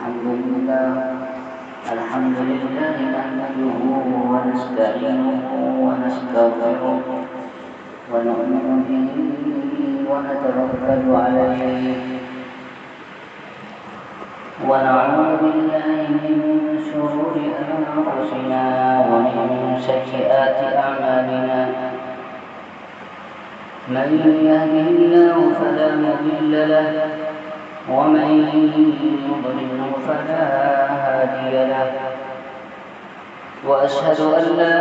الحمد لله نحمده ونستعينه ونستغفره ونؤمن به ونتوكل عليه ونعوذ بالله من شرور أنفسنا ومن سيئات أعمالنا من يهده الله فلا مضل له ومن يضلل فلا هادي له وأشهد أن لا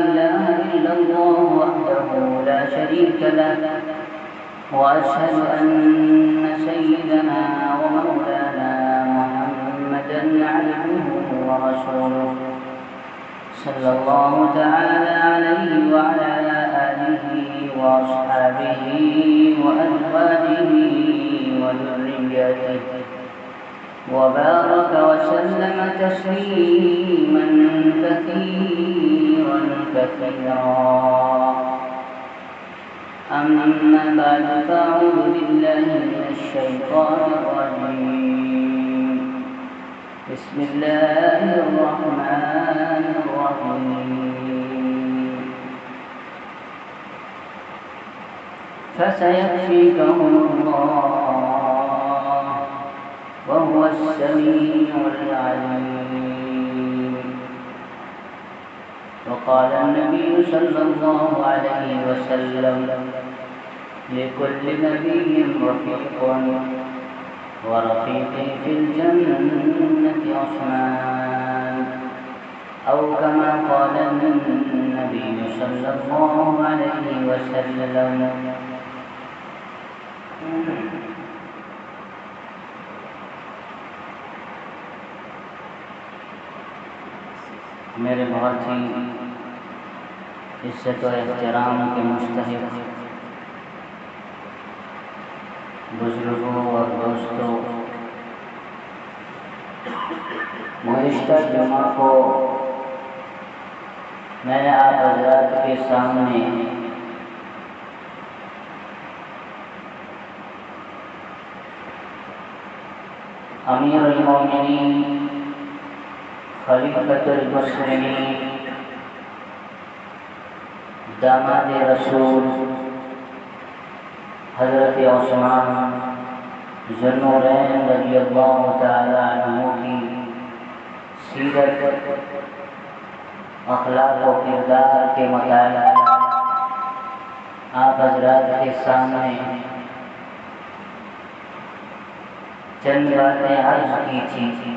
إله إلا الله وحده لا شريك له وأشهد أن سيدنا ومولانا محمدا عبده ورسوله صلى الله تعالى عليه وعلى آله وأصحابه وأزواجه وذريته وبارك وسلم تسليما كثيرا أما بعد فأعوذ بالله من الشيطان الرجيم بسم الله الرحمن الرحيم فسيكفيكهم الله وهو السميع العليم وقال النبي صلى الله عليه وسلم لكل نبي رفيق ورفيقي في الجنة عثمان أو كما قال النبي صلى الله عليه وسلم میرے بہت ہی عزت و احترام کے مستحق بزرگوں اور دوستوں، گزشتہ جمعہ کو میں نے آپ حضرات کے سامنے امیر المومنین خلیفۃ المسلمین داماد رسول حضرت عثمان ذو النورین رضی اللہ تعالی عنہ کی سیرت، اخلاق و کردار کے مطالعہ آپ حضرات کے سامنے چند باتیں عرض کی تھی۔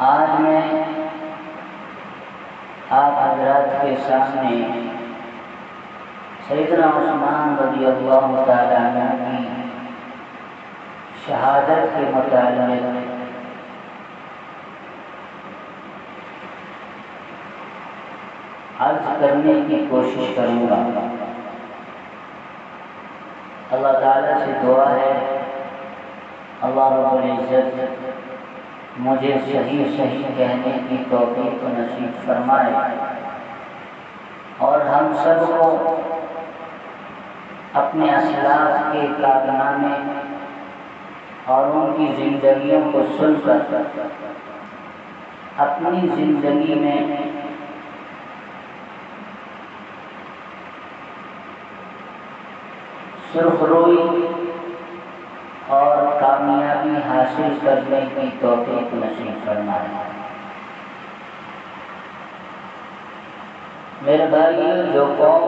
آج میں آپ حضرات کے سامنے سیدنا عثمان رضی اللہ تعالیٰ عنہ کی شہادت کے متعلق عرض کرنے کی کوشش کروں گا۔ اللہ تعالیٰ سے دعا ہے اللہ رب العزت مجھے صحیح کہنے کی توفیق نصیب فرمائے اور ہم سب کو اپنے اسلاف کے کارنامے اور ان کی زندگیوں کو سن کر اپنی زندگی میں سرخروئی اور کامیابی حاصل کرنے کی توفیق نصیب فرمائے۔ میرے بھائیو، جو قوم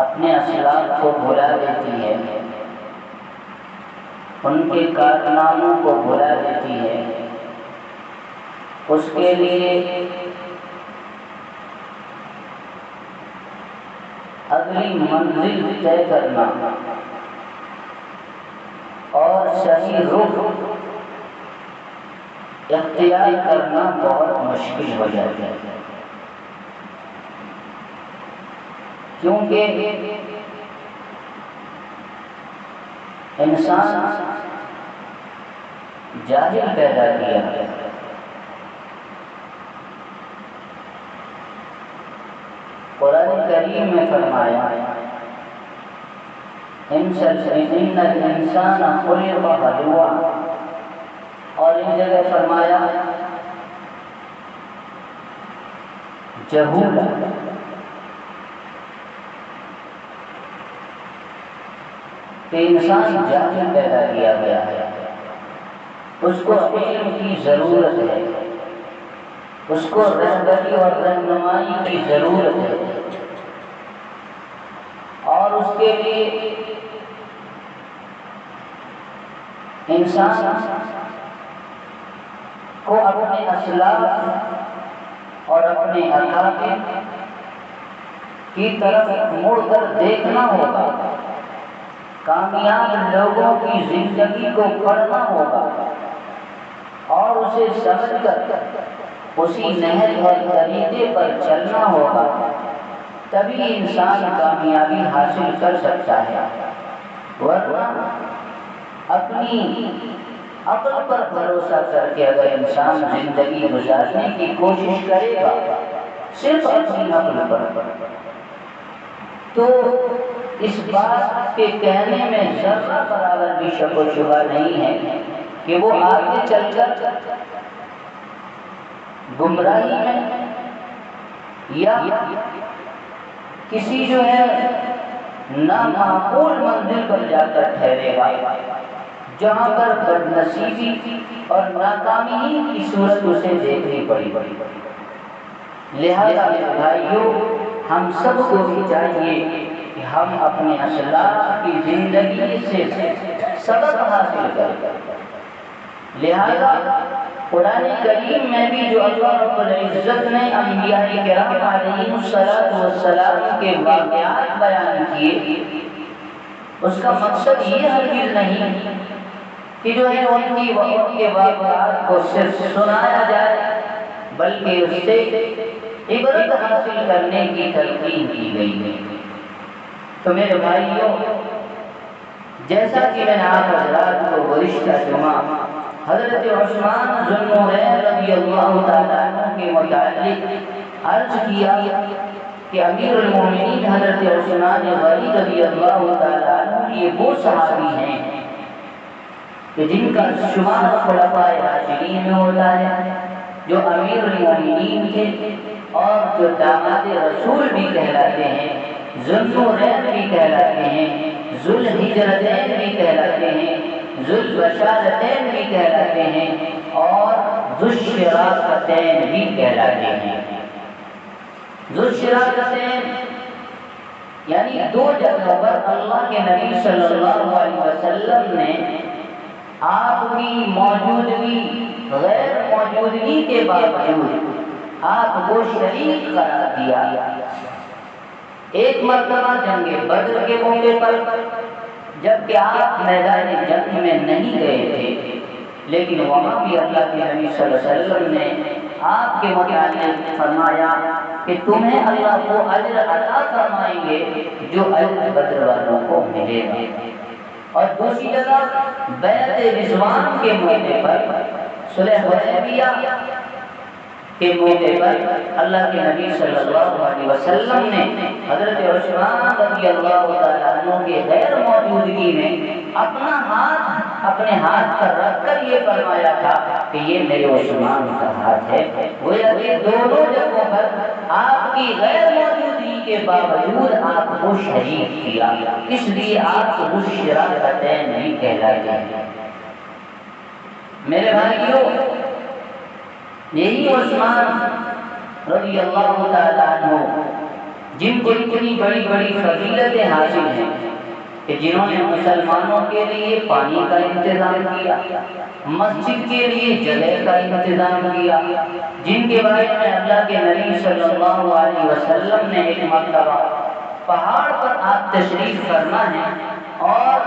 اپنے اسلاف کو بھلا دیتی ہے، ان کے کارناموں کو بھلا دیتی ہے، اس کے لیے اگلی منزل طے کرنا اور صحیح رخ اختیار کرنا بہت مشکل ہو جاتا ہے، کیونکہ انسان جاہل پیدا کیا ہے۔ قرآن کریم میں فرمایا ان الانسان خلق ہلوعا، اور ان جگہ فرمایا جہولا۔ کہ انسان جاہل پیدا کیا گیا ہے، اس کو علم کی ضرورت ہے، اس کو رہبری اور رہنمائی کی ضرورت ہے، اور اس کے لیے انسان کو اپنے اسلاف اور اپنے اکابر کی طرف مڑ کر دیکھنا ہوگا، کامیاب لوگوں کی زندگی کو پڑھنا ہوگا اور اسے سمجھ کر اسی نہج اور طریقے پر چلنا ہوگا، تبھی انسان کامیابی حاصل کر سکتا ہے۔ ورنہ اپنی عقل پر بھروسہ کر کے اگر انسان زندگی گزارنے کی کوشش کرے گا صرف اپنی عقل پر، تو اس بات کے کہنے میں ذرہ برابر بھی شک و شبہ نہیں ہے کہ وہ آگے چل کر گمراہی میں یا کسی جو ہے نامعقول منزل پر جا کر ٹھہرے گا، جہاں پر بدنصیبی اور ناکامی کی صورت اسے دیکھنی پڑی۔ لہذا میرے بھائیوں، ہم سب کو بھی چاہیے کہ ہم اپنے اسلاف کی زندگی سے سبق حاصل کریں۔ لہذا قرآن کریم میں بھی جو اللہ رب العزت نے انبیاء کرام علیہم السلام کے واقعات بیان کیے، اس کا مقصد یہ ہرگز نہیں کہ جو ہے ان کے واقعات کو صرف سنایا جائے، بلکہ اس سے عبرت حاصل کرنے کی تلقین کی گئی ہے۔ تو میرے بھائیوں، جیسا کہ میں نے آپ حضرات کو گزشتہ جمعہ حضرت عثمان ذو النورین رضی اللہ تعالیٰ عنہ کے متعلق عرض کیا کہ امیر المومنین حضرت عثمان غنی رضی اللہ تعالیٰ عنہ یہ وہ صحابی ہیں کہ جن کا شمار خلفائے راشدین میں ہوتا ہے، جو امیر المومنین تھے اور جو داماد رسول بھی کہلاتے ہیں، ذو النورین بھی کہلاتے ہیں، ذو الہجرتین بھی کہلاتے ہیں، ذو البشارتین بھی کہلاتے ہیں اور ذو الشرافتین بھی کہلاتے ہیں۔ ذو الشرافتین یعنی دو جگہوں پر اللہ کے نبی صلی اللہ علیہ وسلم نے آپ کی موجودگی غیر موجودگی کے باوجود آپ کو شریک قرار دیا۔ ایک مرتبہ جنگ بدر کے موقع پر، جبکہ آپ میدان جنگ میں نہیں گئے تھے، لیکن وہاں بھی اللہ کے نبی صلی اللہ علیہ وسلم نے آپ کے متعلق فرمایا کہ تمہیں اللہ کو اجر عطا فرمائیں گے جو اجر بدر والوں کو ملے گا۔ اور دوسری جگہ بیعت رضوان کے موقع پر، صلح حدیبیہ کے موقع پر اللہ کے نبی صلی اللہ علیہ وسلم نے حضرت عثمان رضی اللہ تعالیٰ عنہ کے غیر موجودگی میں اپنے ہاتھ پر رکھ کر یہ فرمایا تھا کہ یہ میرے عثمان کا ہاتھ ہے۔ گویا کہ دونوں جگہوں پر آپ کی غیر موجودگی کے باوجود آپ کو شریک کیا، اس لیے آپ کو الشرافتین نہیں کہلاتے ہیں۔ میرے بھائیوں، یہی عثمان رضی اللہ تعالیٰ عنہ جن کو اتنی بڑی بڑی فضیلتیں حاصل ہیں کہ جنہوں نے مسلمانوں کے لیے پانی کا انتظام کیا، مسجد کے لیے جگہ کا انتظام کیا، جن کے بارے میں اللہ کے نبی صلی اللہ علیہ وسلم نے ایک مرتبہ پہاڑ پر آپ تشریف فرما ہے اور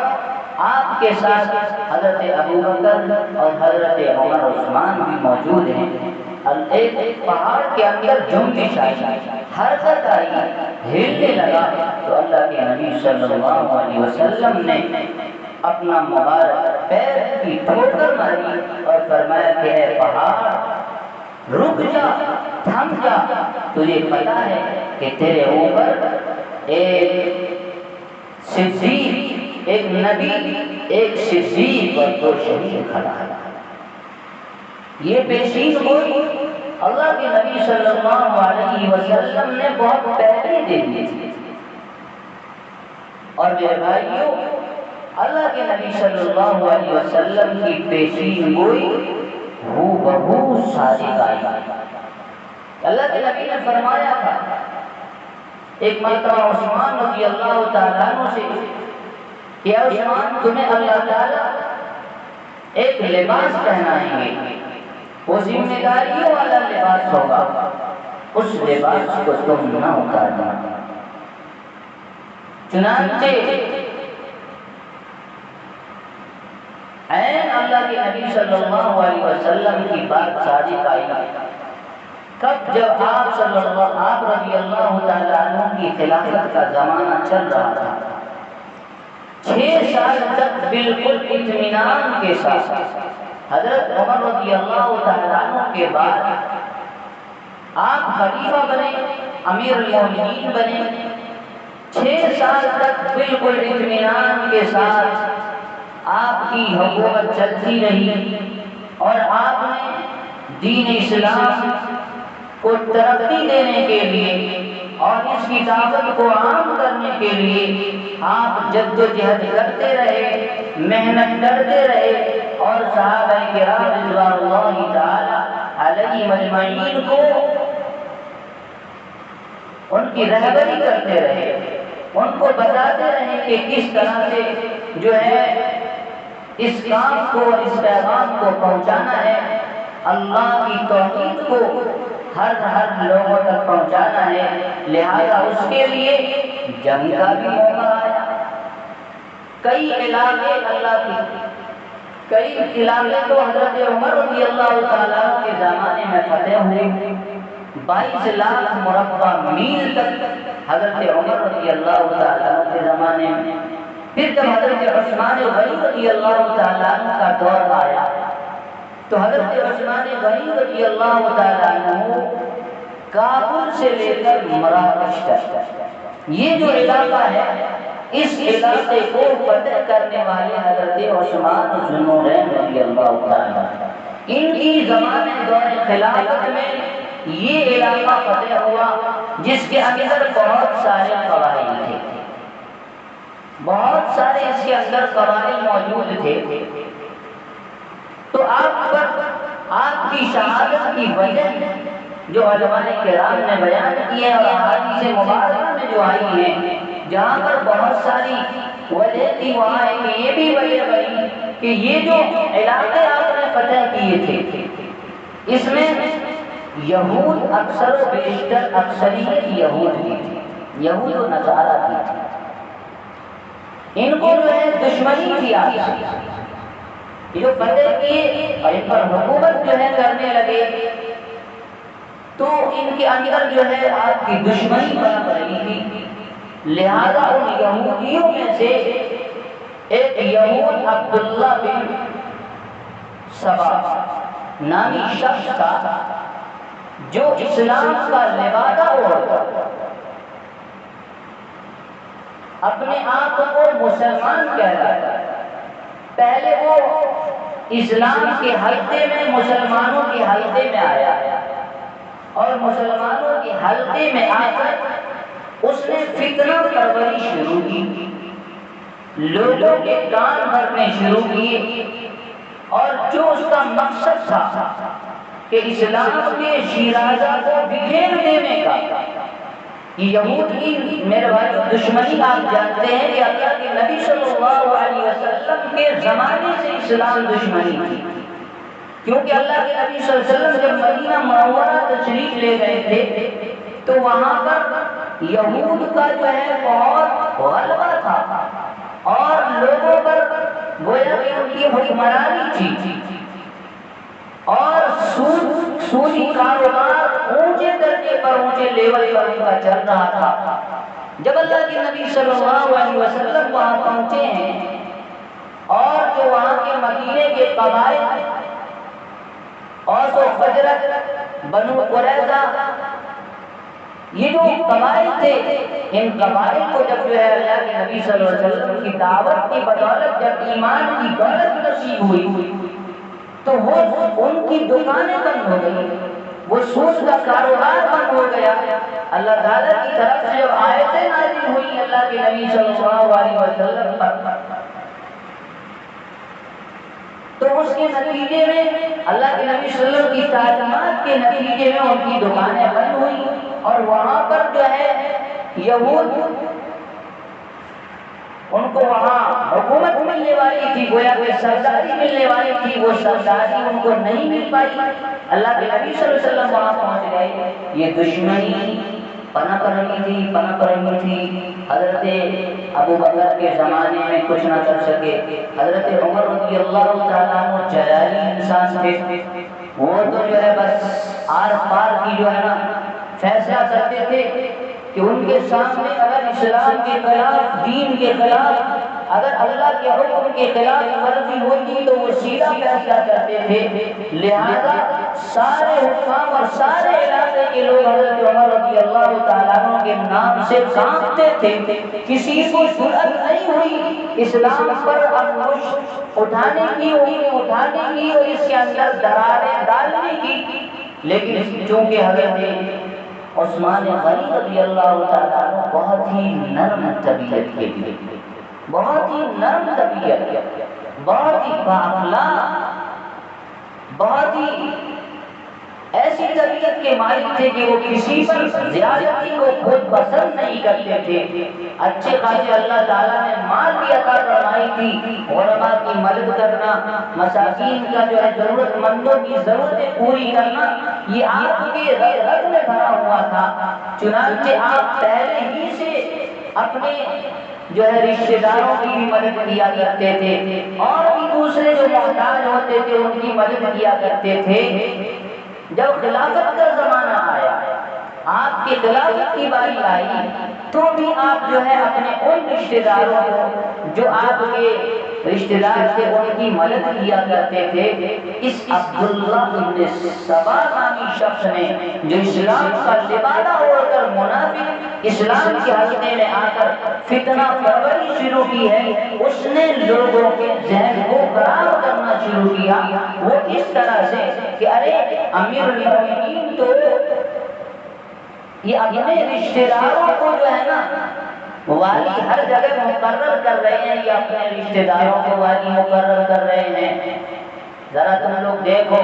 آپ کے ساتھ حضرت ابوبکر اور حضرت عمر عثمان بھی موجود ہیں۔ ایک پہاڑ کے اندر جنبش آئی، حرکت آئی، ہلنے لگا، تو اللہ کے نبی صلی اللہ علیہ وسلم نے اپنا مبارک پیر کی ٹھوکر ماری اور فرمایا کہ اے پہاڑ رک جا، تھم جا، تجھے پتا ہے کہ تیرے اوپر ایک صدیق ایک نبی، ایک صدیق اور دو شہید کھڑا ہے۔ یہ پیشین گوئی اللہ کے نبی صلی اللہ علیہ وسلم نے بہت پہلے دے دی تھی۔ اور میرے بھائیوں، اللہ کے نبی صلی اللہ علیہ وسلم کی پیشین گوئی ہو بہو صادق آئی۔ اللہ کے نبی نے فرمایا تھا، ایک مرتبہ عثمان رضی اللہ تعالیٰ عنہ سے کہ عثمان تمہیں اللہ تعالیٰ ایک لباس پہنائیں گے، وہ ذمہ داریوں والا لباس ہوگا، اس لباس کو تم نہ اتارنا۔ چنانچہ عین اللہ کے نبی صلی اللہ علیہ وسلم کی بات صادق آئی۔ کب؟ جب آپ رضی اللہ تعالیٰ عنہ کی خلافت کا زمانہ چل رہا تھا، 6 سال تک بالکل اطمینان کے ساتھ حضرت عمر رضی اللہ تعالیٰ عنہ کے بعد آپ خلیفہ بنے، امیر المومنین بنے۔ 6 سال تک بالکل اطمینان کے ساتھ آپ کی حکومت چلتی رہی، اور آپ نے دین اسلام کو ترقی دینے کے لیے اور اس کی دعوت کو عام کرنے کے لیے آپ جدوجہد کرتے رہے، محنت کرتے رہے، اور صحابہ کرام رضوان اللہ تعالی علیہم اجمعین کو ان کی رہبری کرتے رہے، ان کو بتاتے رہے کہ کس طرح سے جو ہے اس کام کو، اس پیغام کو پہنچانا ہے، اللہ کی توحید کو ہر لوگوں تک پہنچانا ہے۔ لہذا اس کے لیے جنگ کا بھی موقع آیا۔ کئی علاقے تو حضرت عمر رضی اللہ تعالیٰ کے زمانے میں فتح ہوئے، 22 لاکھ مربع میل تک حضرت عمر رضی اللہ تعالیٰ کے زمانے میں۔ پھر جب حضرت عثمان غنی رضی اللہ تعالیٰ کا دور آیا تو حضرت عثمان غنی رضی اللہ تعالیٰ عنہ کابل سے لے کر مراکش تک یہ جو علاقہ ہے، اس علاقے کو فتح کرنے والے حضرت عثمان ذوالنورین رضی اللہ تعالیٰ، ان کی زمانے دور خلافت میں یہ علاقہ فتح ہوا، جس کے اندر بہت سارے قبائل تھے، بہت سارے اس کے اندر قبائل موجود تھے۔ تو آپ کی شہادت کی وجہ جو علماء کرام نے بیان کی ہے اور احادیث مبارکہ میں جو آئی ہیں، جہاں پر بہت ساری وجہ تھی، وہاں یہ بھی وجہ بنی کہ یہ جو علاقے آپ نے فتح کیے تھے، اس میں یہود اکثر و بیشتر اکثریت یہود کی تھی، یہود و نصارہ کی تھی، ان کو جو ہے دشمنی تھی آپ سے، جو فتح کیے اور ان پر حکومت جو ہے کرنے لگے، تو ان کے اندر جو ہے آپ کی دشمنی بنا رہی تھی۔ لہذا ان یہودیوں میں سے ایک یہود عبداللہ بن سبا نامی شخص تھا، جو اسلام کا لبادہ اوڑھتا، اپنے آپ کو مسلمان کہلاتا۔ پہلے وہ اسلام کے حلقے میں، مسلمانوں کے حلقے میں آیا، اور مسلمانوں کے حلقے میں آ کر اس نے فتنہ پروری شروع کی، لوگوں کے کان بھرنے شروع کیے، اور جو اس کا مقصد تھا کہ اسلام کے شیرازہ کو بکھیر دینے کا، یہود کی میرے بھائی دشمنی آپ جانتے ہیں کہ اللہ کے نبی صلی اللہ علیہ وسلم کے زمانے سے اسلام دشمنی تھی، کیونکہ اللہ کے نبی صلی اللہ علیہ وسلم جب مدینہ منورہ تشریف لے گئے تھے تو وہاں پر یہود کا جو ہے بہت غلبہ تھا، اور لوگوں پر گویا کہ ان کی حکمرانی تھی، اور سودی کاروبار اونچے درجے پر، اونچے لیول پر ان کا چل رہا تھا۔ جب اللہ کے نبی صلی اللہ علیہ وسلم وہاں پہنچے ہیں، اور جو وہاں کے مدینے کے قبائل اوس و خزرج، بنو قریظہ یہ جو قبائل تھے، ان قبائل کو جب جو ہے اللہ کے نبی صلی اللہ علیہ وسلم کی دعوت کی بدولت جب ایمان کی دولت نصیب ہوئی تو وہ ان کی دکانیں بند ہو گئی، وہ سود کا کاروبار بند ہو گیا۔ اللہ تعالیٰ کی طرف سے جب آیتیں نازل ہوئی اللہ کے نبی صلی اللہ علیہ وسلم پر، تو اس کے نتیجے میں اللہ کے نبی صلی اللہ علیہ وسلم کی تعلیمات کے نتیجے میں ان کی دکانیں بند ہوئی، اور وہاں پر جو ہے یہود ان کو وہاں حکومت ملنے والی تھی، گویا کہ سرداری ملنے والی تھی، وہ سرداری ان کو نہیں مل پائی۔ اللہ کے نبی صلی اللہ علیہ وسلم وہاں پہنچ گئے، یہ دشمنی پنپ رہی تھی۔ حضرت ابو بکر کے زمانے میں کچھ نہ کر سکے، حضرت عمر رضی اللہ تعالیٰ عنہ جلالی انسان تھے، وہ تو جو ہے بس آر پار کی جو ہے نا فیصلہ کرتے تھے کہ ان کے سامنے اگر اسلام کے خلاف، دین کے خلاف، اگر اللہ کے حکم کے خلاف ورزی ہوتی تو وہ سیدھا فیصلہ کرتے تھے۔ لہذا سارے حکام اور سارے علاقے کے لوگ حضرت عمر رضی اللہ تعالیٰ عنہ کے نام سے کانپتے تھے۔ کسی کو جرأت نہیں ہوئی اسلام پر انگوش اٹھانے کی اور اس کے اندر دراریں ڈالنے کی، لیکن چونکہ حضرت عثمان غنی رضی اللہ تعالیٰ عنہ بہت ہی نرم طبیعت کے لیے، بہت ہی نرم طبیعت، بہت ہی بااخلاق، بہت ہی ایسی طبیعت کے مالک تھے کہ وہ کسی پر زیادتی کو خود پسند نہیں کرتے تھے۔ اچھے خاصے اللہ تعالیٰ نے مال بھی عطا فرمائی تھی، علماء کی مدد کرنا، مساکین کا جو ہے ضرورت مندوں کی ضرورتیں پوری کرنا، یہ آپ کے رگ میں بھرا ہوا تھا۔ چنانچہ آپ پہلے ہی سے اپنے جو ہے رشتہ داروں کی بھی مدد کیا کرتے تھے، اور بھی دوسرے جو محتاج ہوتے تھے ان کی مدد کیا کرتے تھے۔ جب خلافت کا زمانہ آیا، آپ کی خلافت کی باری آئی، تو بھی آپ جو ہے اپنے ان رشتہ داروں کو جو آپ کے رشتہ دار تھے ان کی مدد کیا کرتے تھے۔ اس عبداللہ بن سبا نامی شخص نے جو اسلام کا لبادہ اوڑھ کر منافق اسلام کے حلقے میں آ کر فتنہ پروری شروع کی ہے، اس نے لوگوں کے ذہن کو خراب کرنا شروع کیا۔ وہ اس طرح سے کہ ارے امیر المومنین تو یہ اپنے رشتہ داروں کو جو ہے نا والی ہر جگہ مقرر کر رہے ہیں، یہ اپنے رشتہ داروں کو والی مقرر کر رہے ہیں۔ ذرا تم لوگ دیکھو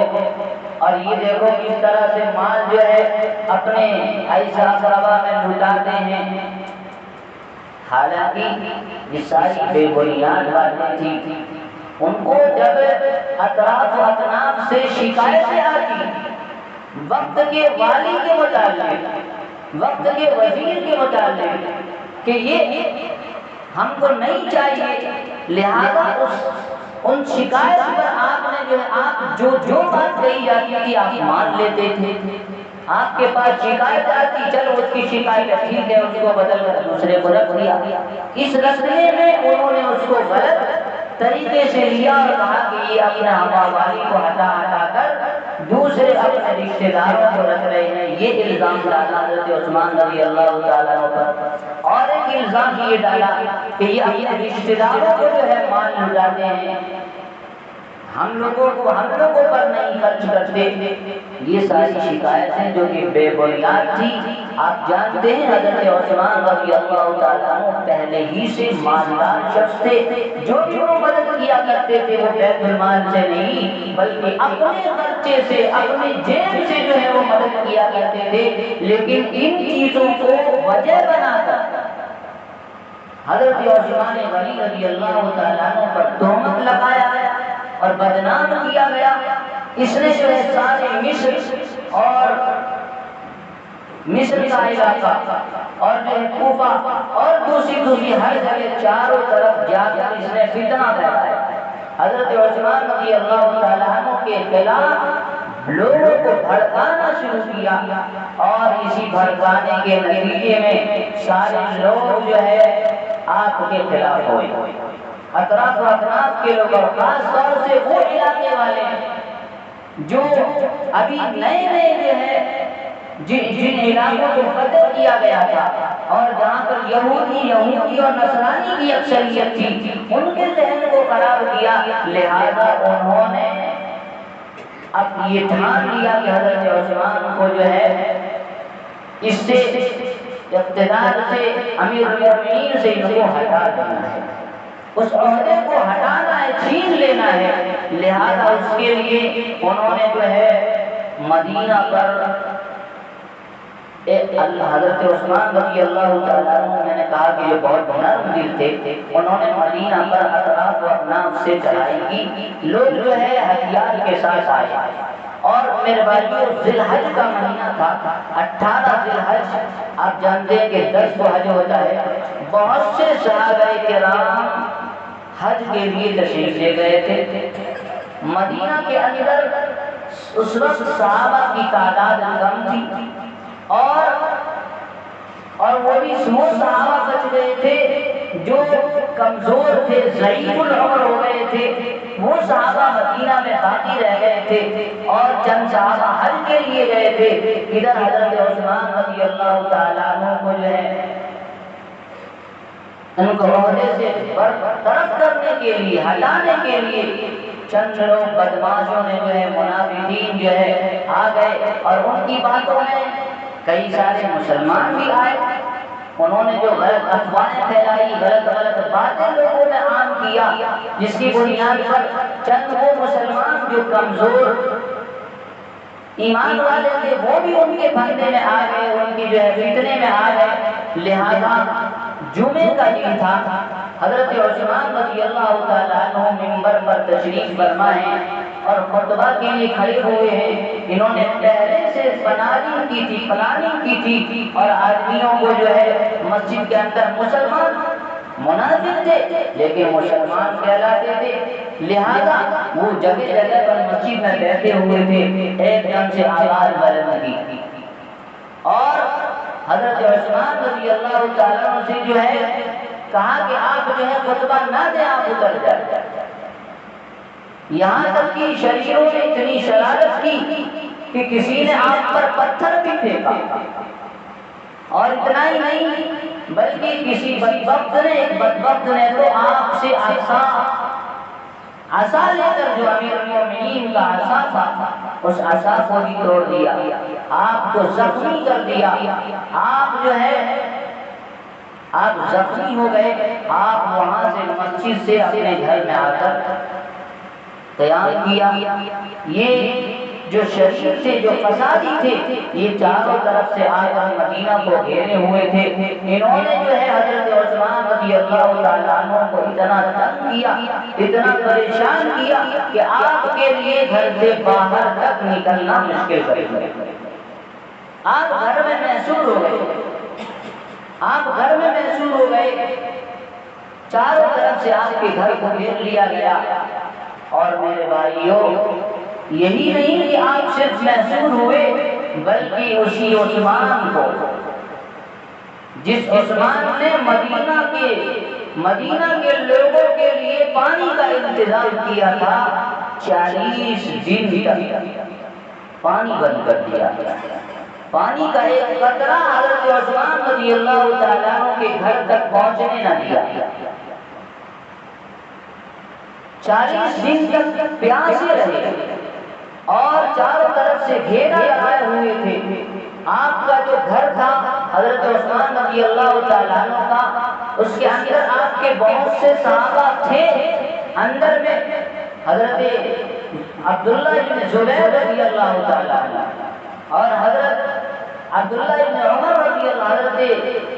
اور یہ دیکھو کس طرح سے مال جو ہے اپنے ایسا اقربا میں لٹاتے ہیں۔ حالانکہ یہ ساری بے بنیاد باتیں تھی۔ ان کو جب اطراف و اطناف سے شکایتیں آتی وقت کے والی کے متعلق، وقت کے وزیر کے متعلق کہ یہ ہم کو نہیں چاہیے، لہذا ان شکایت پر آپ نے جو ہے آپ جو بات کہی جاتی تھی آپ مان لیتے تھے۔ آپ کے پاس شکایت آتی، چلو اس کی شکایت ٹھیک ہے، اس کو بدل کر دوسرے کو رکھ دیا۔ اس رکھنے میں انہوں نے اس کو غلط طریقے سے لیا اور کہا کہ یہ اپنے ہوا والی کو ہٹا کر دوسرے اپنے رشتہ داروں کو رکھ رہے ہیں۔ یہ الزام ڈالا حضرت عثمان رضی اللہ تعالیٰ عنہ پر، اور ایک الزام یہ ڈالا کہ یہ اپنے رشتہ داروں کو جو ہے مال لٹاتے ہیں، ہم لوگوں پر نہیں خرچ کرتے۔ یہ ساری شکایتیں جو کہ بے بنیاد تھی۔ آپ جانتے ہیں حضرت عثمان رضی اللہ تعالیٰ عنہ پہلے ہی سے مالدار شخص تھے، جو بھی وہ مدد کیا کرتے تھے وہ بیت المال سے نہیں بلکہ اپنے خرچے سے، اپنی جیب سے جو ہے وہ مدد کیا کرتے تھے۔ لیکن ان چیزوں کو وجہ بنا کر حضرت عثمان غنی رضی اللہ تعالیٰ عنہ پر تہمت لگایا اور بدنام کیا گیا۔ اس نے جو ہے سارے مصر کا علاقہ اور جو ہے کوفہ اور دوسری ہر جگہ چاروں طرف جا کر اس نے فتنہ پھیلایا۔ حضرت عثمان رضی اللہ تعالیٰ عنہ کے خلاف لوگوں کو بھڑکانا شروع کیا، اور اسی بھڑکانے کے نتیجے میں سارے لوگ جو ہے آپ کے خلاف ہوئے۔ اطراف و اطراف کے لوگ اور خاص طور سے وہ علاقے والے جو ابھی نئے جو ہے جن علاقوں کو فتح کیا گیا تھا اور جہاں پر یہودی اور نصرانی کی اکثریت تھی، ان کے ذہن کو خراب کیا، لہذا انہوں نے اب یہ ٹھان لیا کہ حضرت عثمان کو جو ہے اس سے اقتدار سے، امیر المومنین سے ان کو ہٹا دینا ہے، اس عہدے کو ہٹانا ہے، چھین لینا ہے۔ لہذا اس کے لیے انہوں نے جو ہے مدینہ پر حضرت عثمان رضی اللہ تعالیٰ عنہ، میں نے کہا کہ یہ بہت نرم دل تھے، انہوں نے مدینہ پر اطراف و اکناف سے چڑھائی کی، لوگ جو ہے ہتھیار کے ساتھ آئے، اور میرے بھائیو ذی الحج کا مہینہ تھا، 18 ذی الحج، آپ جانتے ہیں کہ 10 کو حج ہوتا ہے، بہت سے صحابہ کرام حج کے لیے تشریف لے گئے تھے۔ مدینہ کے اندر اس وقت صحابہ کی تعداد کم تھی، اور وہ بھی وہ صحابہ بچ گئے تھے جو کمزور تھے، ضعیف العمر ہو گئے تھے، وہ صحابہ مدینہ میں باقی رہ گئے تھے، اور چند صحابہ حج کے لیے گئے تھے۔ ادھر حضرت عثمان رضی اللہ تعالیٰ عنہ کو جو ہے ان کو عہدے سے برطرف کرنے کے لیے، ہٹانے کے لیے چند لوگ بدماشوں نے جو ہے، منافقین جو ہے آ گئے، اور ان کی باتوں میں کئی سارے مسلمان بھی آئے، انہوں نے جو غلط افواہیں پھیلائی، غلط باتیں لوگوں میں عام کیا، جس کی بنیاد پر چند وہ مسلمان جو کمزور ایمان والے تھے وہ بھی ان کے پھندے میں آ گئے، ان کی جو ہے فتنے میں آ گئے۔ لہذا جمعے کا دن تھا، حضرت عثمان رضی اللہ تعالیٰ عنہ منبر پر تشریف فرما ہے اور خطبہ کے لیے کھڑے ہوئے ہیں۔ انہوں نے پہلے سے پلاننگ کی تھی، اور آدمیوں کو جو ہے مسجد کے اندر مسلمان منافق تھے لیکن مسلمان کہلاتے تھے، لہذا وہ جگہ جگہ پر مسجد میں بیٹھے ہوئے تھے، ایک دم سے آواز بلند کی، اور حضرت عثمان رضی اللہ تعالیٰ عنہ سے جو ہے کہا کہ آپ جو ہے خطبہ نہ دیں، آپ اتر جائیں۔ یہاں تک کہ شریروں نے اتنی شرارت کی کہ کسی نے آپ پر پتھر بھی پھینکا، اور اتنا ہی نہیں بلکہ کسی بدبخت نے تو آپ سے عصا لے کر، جو امیر المومنین کا عصا تھا، اس عصا کو بھی توڑ دیا، آپ کو زخمی کر دیا، آپ جو ہے آپ زخمی ہو گئے۔ آپ وہاں سے مسجد سے اپنے گھر میں آ کر قیام کیا۔ یہ جو شریف تھے، جو فسادی تھے، یہ چاروں طرف سے آ کر مدینہ کو گھیرے ہوئے تھے۔ انہوں نے جو ہے حضرت عثمان رضی اللہ تعالیٰ عنہ کو اتنا تنگ کیا، اتنا پریشان کیا کہ آپ کے لیے گھر سے باہر تک نکلنا مشکل کر دیا۔ آپ گھر میں محصور ہو گئے، آپ گھر میں محصور ہو گئے، چاروں طرف سے آپ کے گھر کو گھیر لیا گیا۔ اور میرے بھائیوں، یہی نہیں کہ آپ صرف محصور ہوئے، بلکہ اسی عثمان کو، جس عثمان نے مدینہ کے لوگوں کے لیے پانی کا انتظام کیا تھا، 40 دن تک پانی بند کر دیا، پانی کا ایک قطرہ حضرت عثمان رضی اللہ تعالیٰ عنہ کے گھر تک پہنچنے نہ دیا۔ 40 دن تک پیاسے رہے، اور چاروں طرف سے گھیرا لگائے ہوئے تھے۔ آپ کا جو گھر تھا حضرت عثمان رضی اللہ تعالیٰ عنہ کا، اس کے اندر آپ کے بہت سے صحابہ تھے، اندر میں حضرت عبداللہ بن زبیر رضی اللہ تعالیٰ عنہ اور حضرت عبداللہ بن عمر رضی اللہ،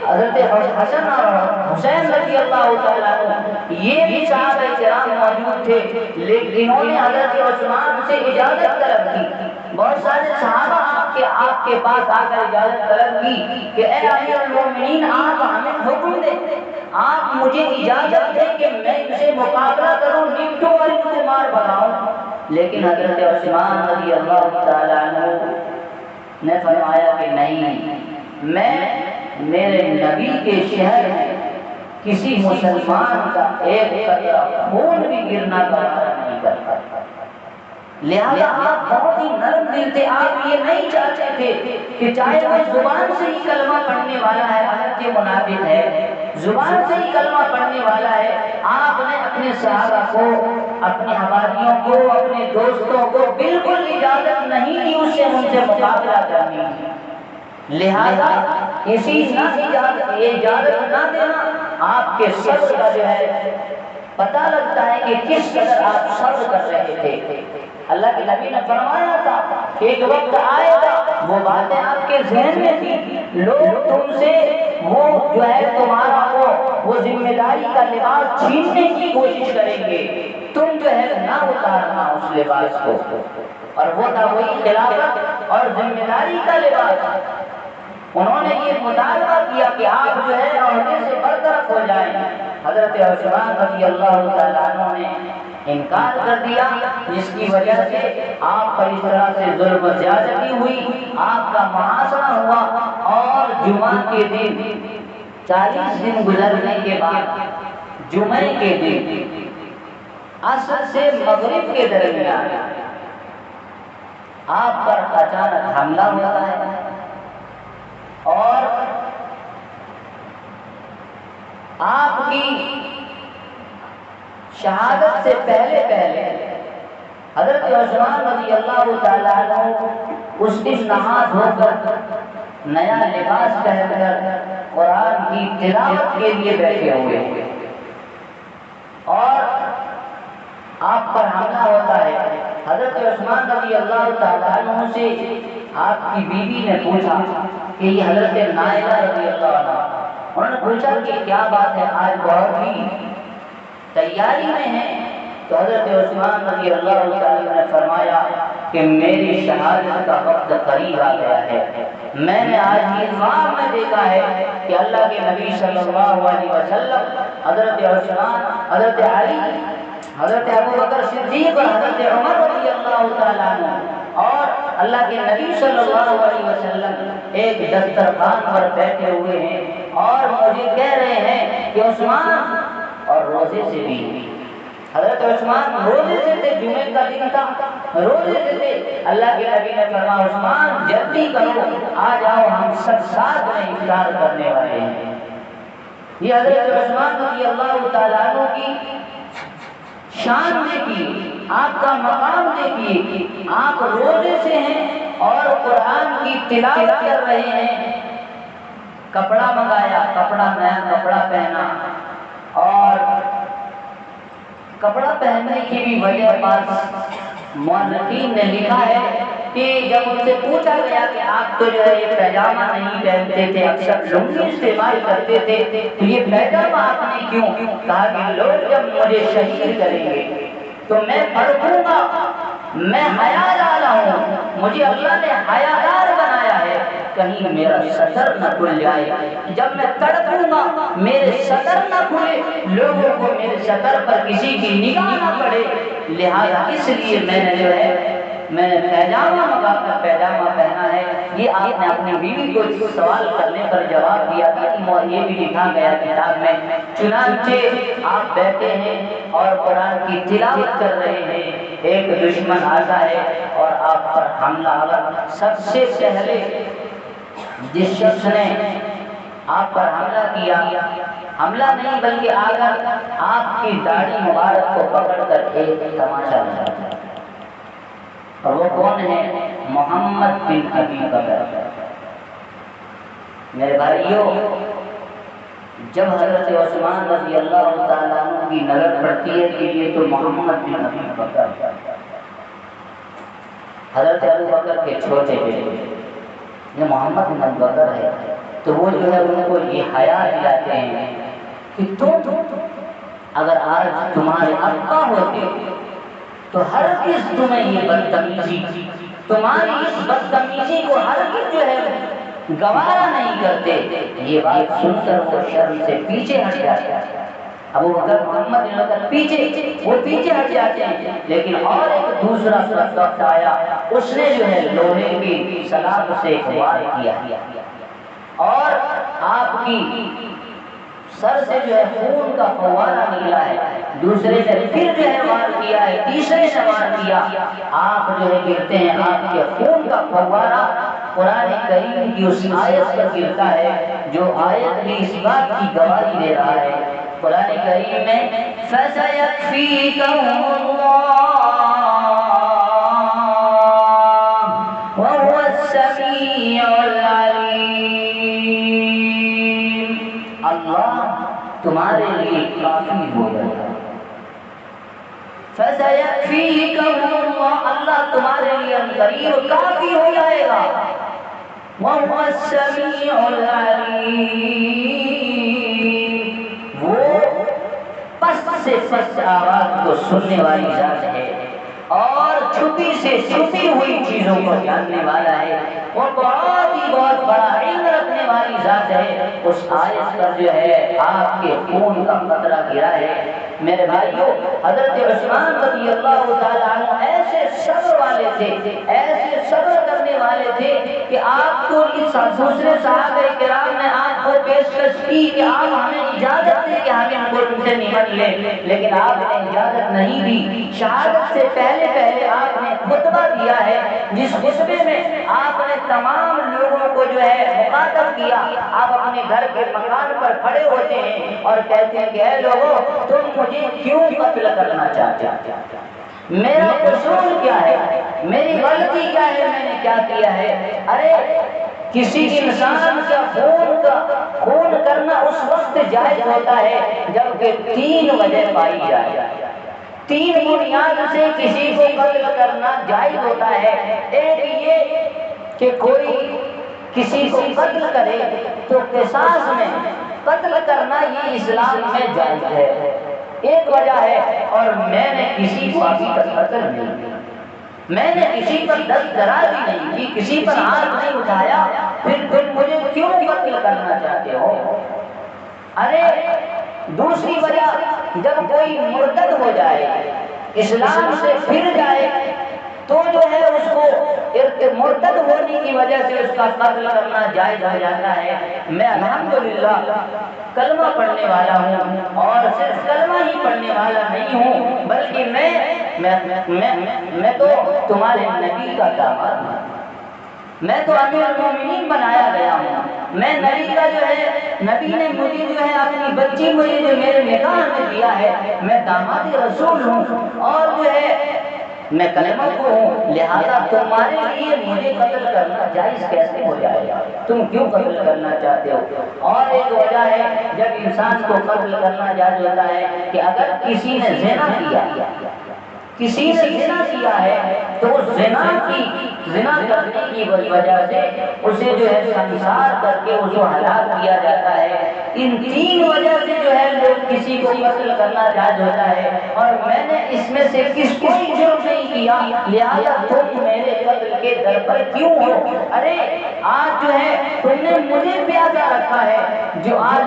حضرت حسن اور حسین رضی اللہ تعالیٰ عنہ، یہ بھی صحابہ کرام موجود تھے، لیکن انہوں نے حضرت عثمان سے اجازت طلب کی۔ بہت سارے صحابہ آپ کے پاس آ کر اجازت طلب کی کہ اے امیر المومنین، آپ ہمیں حکم دیں، آپ مجھے اجازت دیں کہ میں ان سے مقابلہ کروں، نپٹوں اور ان کو مار بھگاؤں۔ لیکن حضرت عثمان رضی اللہ تعالیٰ عنہ نے فرمایا کہ نہیں، میں میرے نبی کے شہر میں کسی مسلمان کا ایک قطرہ خون بھی گرنا گوارا نہیں کرتا۔ لہذا آپ بہت ہی نرم دل تھے، آپ یہ نہیں چاہتے تھے کہ چاہے وہ زبان سے ہی کلمہ پڑھنے والا ہے، اگرچہ منافق ہے، زبان سے ہی کلمہ پڑھنے والا ہے، آپ نے اپنے صحابہ کو، اپنے حواریوں کو، اپنے دوستوں کو بالکل اجازت نہیں دی اس سے ان سے مقابلہ کرنے کی۔ لہذا اسی اجازت نہ دینا آپ کے صبر کا جو ہے پتہ لگتا ہے کہ کس قدر آپ صبر کر رہے تھے۔ اللہ کے نبی نے فرمایا تھا کہ ایک وقت آئے گا، وہ باتیں آپ کے ذہن میں تھی، لوگ تم سے وہ جو ہے تمہارا وہ ذمہ داری کا لباس چھیننے کی کوشش کریں گے، تم جو ہے نہ اتارنا اس لباس کو، اور وہ تھا وہی خلافت اور ذمہ داری کا لباس۔ انہوں نے یہ مطالبہ کیا کہ آپ جو ہے عہدے سے برطرف ہو جائیں۔ حضرت عثمان رضی اللہ تعالیٰ عنہ نے انکار کر دیا، جس کی وجہ سے آپ پر اس طرح سے ظلم و زیادتی ہوئی، آپ کا محاصرہ ہوا، اور جمعہ کے دن 40 دن گزرنے کے بعد جمعے کے دن عصر سے مغرب کے درمیان آپ پر اچانک حملہ ہوتا ہے، اور آپ کی شہادت سے پہلے حضرت عثمان رضی اللہ تعالیٰ عنہ اس دن نہا دھو کر نیا لباس پہن کر قرآن کی تلاوت کے لیے بیٹھے ہوئے، اور آپ پر حملہ ہوتا ہے۔ حضرت عثمان رضی اللہ تعالیٰ عنہ سے آپ کی بیوی نے پوچھا کہ یہ حضرت نائلہ رضی اللہ عنہ، انہوں نے پوچھا کہ کیا بات ہے، آج بہت ہی تیاری میں ہیں؟ تو حضرت عثمان رضی اللہ تعالیٰ نے فرمایا کہ میری شہادت کا وقت قریب آ گیا ہے، میں نے آج کی خواب میں دیکھا ہے کہ اللہ کے نبی صلی اللہ علیہ وسلم، حضرت عثمان، حضرت علی، حضرت ابو بکر صدیق اور حضرت عمر رضی اللہ تعالیٰ عنہ اور اللہ کے نبی صلی اللہ علیہ وسلم ایک دسترخوان پر بیٹھے ہوئے ہیں، اور مجھے کہہ رہے ہیں کہ عثمان، اور روزے سے بھی حضرت عثمان روزے سے تھے، جمعے کا دن تھا، روزے سے تھے۔ اللہ کے نبی نے فرمایا عثمان جلدی کرو، آ جاؤ، ہم سب ساتھ میں افطار کرنے والے ہیں۔ یہ حضرت عثمان رضی اللہ تعالیٰ عنہ کی شان دیکھیے، آپ کا مقام دیکھیے، آپ روزے سے ہیں اور قرآن کی تلاوت کر رہے ہیں۔ کپڑا منگایا، کپڑا نیا کپڑا پہنا، اور کپڑا پہننے کی بھی وجہ پاس مؤرخین نے لکھا ہے کہ جب ان سے پوچھا گیا کہ آپ تو جو ہے یہ پیجامہ نہیں پہنتے تھے، اکثر لنگی استعمال کرتے تھے، تو یہ پیجامہ آپ نے کیوں؟ کہا کہ لوگ جب مجھے شہید کریں گے تو میں پڑھوں گا، میں حیا والا ہوں، مجھے اللہ نے حیادار بنایا ہے، کہیں میرا سطر نہ کھل جائے، جب میں تڑپوں گا میرے سطر نہ کھلے، لوگوں کو میرے سطر پر کسی کی نگاہ نہ پڑے، لہذا اس لیے میں نے جو ہے میں نے پیجامہ منگا کر پیجامہ پہنا ہے۔ یہ آپ نے اپنی بیوی کو سوال کرنے پر جواب دیا تھا، اور یہ بھی لکھا گیا کتاب میں، چنانچہ آپ بیٹھے ہیں اور قرآن کی تلاوت کر رہے ہیں، ایک دشمن آتا ہے اور آپ پر حملہ آور۔ سب سے پہلے جس شخص نے آپ پر حملہ کیا، حملہ نہیں بلکہ آ کر آپ کی داڑھی مبارک کو پکڑ کر ایک تماشا لگایا، اور وہ کون ہے؟ محمد بن ابی بکر۔ میرے بھائیوں، جب حضرت عثمان رضی اللہ تعالیٰ عنہ کی نظر پڑتی ہے کہ یہ تو محمد بن ابی بکر، حضرت ابو بکر کے چھوٹے بیٹے، یہ محمد بن ابی بکر ہے، تو وہ جو ہے ان کو یہ حیا دلاتے ہیں کہ تم اگر آج تمہارے ابا ہوتے تو ہرگز تمہیں یہ بدتمیزی، تمہاری اس بدتمیزی کو ہرگز جو ہے گوارا نہیں کرتے۔ یہ بات سن کر وہ شرم سے پیچھے ہٹ جاتے ہیں، ابو بکر محمد بن بکر پیچھے ہٹ جاتے ہیں، لیکن اور ایک دوسرا وقت آیا، اس نے جو ہے لوہے کی سلاخ سے وار کیا، اور آپ کی سر سے جو ہے خون کا فوارہ نکلا ہے، دوسرے نے پھر جو ہے وار کیا ہے، تیسرے نے وار کیا، آپ جو ہے گرتے ہیں، آپ کے خون کا فوارہ قرآن کریم کی اس آیت پر گرتا ہے جو آیت بھی اس بات کی گواہی دے رہا ہے۔ قرآن کریم میں فَسَيَكْفِيكَهُمُ اللَّهُ وَهُوَ السَّمِيعُ الْعَلِيمُ، اللہ تمہارے لیے کافی ہو جائے گا۔ فَسَيَكْفِيكَهُمُ اللَّهُ، اللہ تمہارے لیے قریب کافی ہو جائے گا۔ وَهُوَ السَّمِيعُ الْعَلِيمُ، وہ پست سے پست آواز کو سننے والی ذات ہے اور چھپی سے چھپی ہوئی چیزوں کو جاننے والا ہے، وہ بہت ہی بہت بڑا علم رکھنے والی ذات ہے۔ اس آیت پر جو ہے آپ کے خون کا قطرہ گرا ہے۔ میرے بھائیوں، حضرت عثمان رضی اللہ تعالیٰ عنہ ایسے صبر والے تھے، ایسے صبر کرنے والے تھے کہ آپ کو دوسرے صحابہ کرام نے آپ کو پیشکش کی کہ آپ ہمیں اجازت دیں کہ ہمیں ان سے نمٹ لیں، لیکن آپ نے اجازت نہیں دی۔ شہادت سے پہلے آپ نے خطبہ دیا ہے، جس خطبے میں آپ نے تمام لوگوں کو جو ہے مخاطب کیا۔ آپ اپنے گھر کے مکان پر کھڑے ہوتے ہیں اور کہتے ہیں کہ اے لوگوں، تم مجھے کیوں قتل کرنا چاہتے ہو؟ میرا قصور کیا ہے؟ میری غلطی کیا ہے؟ میں نے کیا کیا ہے؟ ارے کسی انسان کا خون کرنا اس وقت جائز ہوتا ہے جبکہ 3 وجہ پائی جائے۔ 3 بنیاد سے کسی کو قتل کرنا جائز ہوتا ہے۔ ایک یہ کہ کوئی کسی کو قتل کرے تو قصاص میں قتل کرنا یہ اسلام میں جائز ہے، ایک وجہ ہے۔ اور میں نے کسی کو ابھی تک قتل نہیں کیا، میں نے کسی پر دست درازی نہیں کی، کسی پر ہاتھ نہیں اٹھایا، پھر تم مجھے کیوں قتل کرنا چاہتے ہو؟ ارے دوسری وجہ، جب کوئی مرتد ہو جائے، اسلام سے پھر جائے، تو جو ہے اس کو مرتد ہونے کی وجہ سے اس کا قتل کرنا جائز ہو جاتا ہے۔ میں الحمدللہ کلمہ پڑھنے والا ہوں، اور صرف کلمہ ہی پڑھنے والا نہیں ہوں، بلکہ میں تو تمہارے نبی کا داماد ہوں، میں تو امیر المومنین بنایا گیا ہوں، میں نبی کا جو ہے، نبی نے مجھے جو ہے اپنی بچی مجھے جو میرے نکاح میں دیا ہے، میں داماد رسول ہوں، اور جو ہے میں کلمہ کو ہوں، لہذا تمہارے لیے مجھے قتل کرنا جائز کیسے ہو جائے گا؟ تم کیوں قتل کرنا چاہتے ہو؟ اور ایک وجہ ہے جب انسان کو قتل کرنا جائز ہوتا ہے کہ اگر کسی نے زنا کیا ہے تو زنا کرنے کی وجہ سے اسے جو ہے سنسار کر کے اس کو ہلاک کیا جاتا ہے۔ ان 3 وجہ سے جو ہے لوگ کسی کو قتل کرنا جائز ہوتا ہے، اور میں نے اس میں سے کوئی جرم نہیں کیا، لہذا تم میرے قتل کے در پر کیوں ہو؟ ارے آج جو ہے تم نے مجھے پیاسا رکھا ہے، جو آج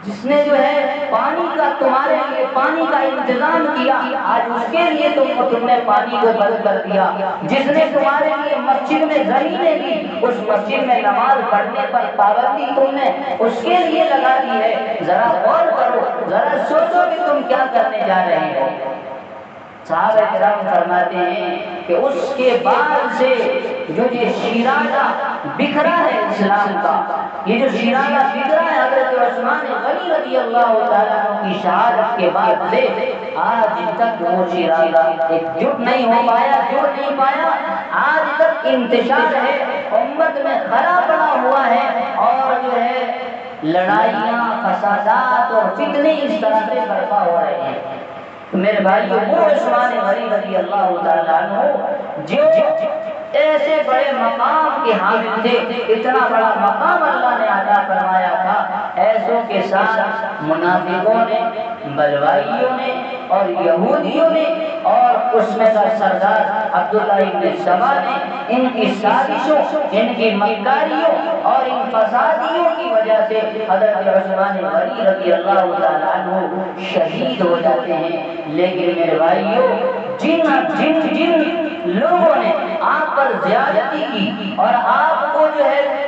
جس نے جو ہے تمہارے لیے پانی کا انتظام کیا، آج اس کے لیے تم نے پانی کو بند کر دیا۔ جس نے تمہارے لیے مسجد میں زمینیں دی، اس مسجد میں نماز پڑھنے پر پابندی تم نے اس کے لیے لگا دی ہے۔ ذرا غور کرو، ذرا سوچو کہ تم کیا کرنے جا رہے ہو۔ صحابہ کرام فرماتے ہیں کہ اس کے بعد سے جو یہ شیرازہ بکھرا ہے اسلام کا، یہ جو شیرازہ بکھرا ہے حضرت عثمان غنی رضی اللہ تعالیٰ عنہ کی شہادت کے بعد سے آج تک وہ شیرازہ جڑ نہیں پایا، آج تک انتشار ہے، امت میں خلا پڑا ہوا ہے، اور جو ہے لڑائیاں، فسادات اور فتنے اس طرح سے برپا ہو رہے ہیں۔ میرے بھائیو، وہ عثمان غنی رضی اللہ تعالیٰ عنہ جو ایسے بڑے مقام کے حامل تھے، اتنا بڑا مقام اللہ نے عطا فرمایا تھا، ایسوں کے ساتھ منافقوں نے، بلوائیوں نے اور یہودیوں نے اور اس میں کا سردار عبداللہ ابن سبا نے ان کی سازشوں، ان کی مکاریوں اور ان فسادیوں کی وجہ سے حضرت عثمان غنی رضی اللہ تعالیٰ عنہ شہید ہو جاتے ہیں۔ لیکن میرے بھائیوں، جن لوگوں نے آپ پر زیادتی کی اور آپ کو جو ہے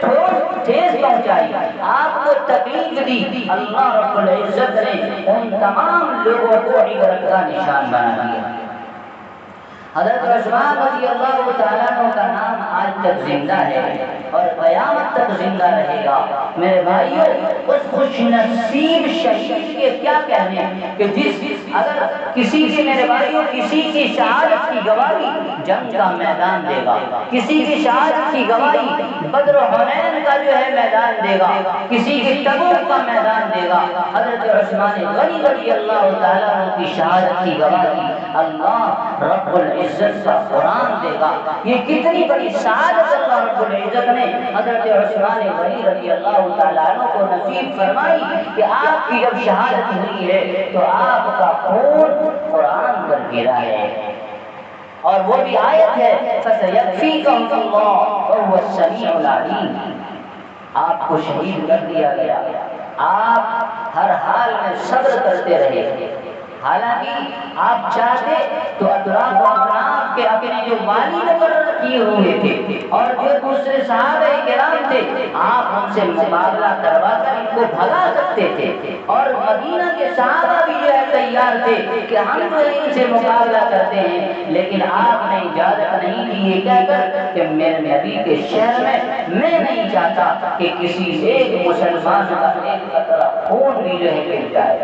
ٹھیس پہنچائی، آپ کو تکلیف دی، اللہ رب العزت نے ان تمام لوگوں کو عبرت کا نشان بنا دیا۔ حضرت عثمان رضی اللہ تعالیٰ عنہ کا نام آج تک زندہ ہے اور قیامت تک زندہ رہے گا۔ میرے بھائیوں، اس خوش نصیب شہید کے کیا کہنے کہ اگر کسی کی، میرے بھائیوں، کسی کی شہادت کی گواہی جنگ کا میدان دے گا، کسی کی شہادت کی گواہی بدر و حنین کا جو ہے میدان دے گا، کسی کی تبوک کا میدان دے گا، حضرت عثمان غنی رضی اللہ تعالیٰ عنہ کی شہادت کی گواہی اللہ رب العزت کا قرآن دے گا۔ یہ کتنی بڑی سعادت اللہ رب العزت نے حضرت عثمان غنی رضی اللہ تعالیٰ عنہ کو نصیب فرمائی کہ آپ کی جب شہادت ہوئی ہے تو آپ کا خون قرآن پر گرا ہے، اور وہ بھی آیت ہے فَسَيَكْفِيكَهُمُ اللَّهُ وَهُوَ السَّمِيعُ الْعَلِيمُ۔ آپ کو شہید کر دیا گیا، آپ ہر حال میں صبر کرتے رہے، حالانکہ آپ چاہتے تو اطراف و اطراف کے اپنے جو والی مقرر کیے ہوئے تھے اور جو دوسرے صحابہ کرام تھے، آپ ان سے مقابلہ کروا کر ان کو بھگا سکتے تھے، اور مدینہ کے صحابہ بھی جو ہے تیار تھے کہ ہم تو ان سے مقابلہ کرتے ہیں، لیکن آپ نے اجازت نہیں دی یہ کہہ کر کہ میرے نبی کے شہر میں نہیں چاہتا کہ کسی ایک مسلمان کا ایک قطرہ خون بھی جو ہے گر جائے۔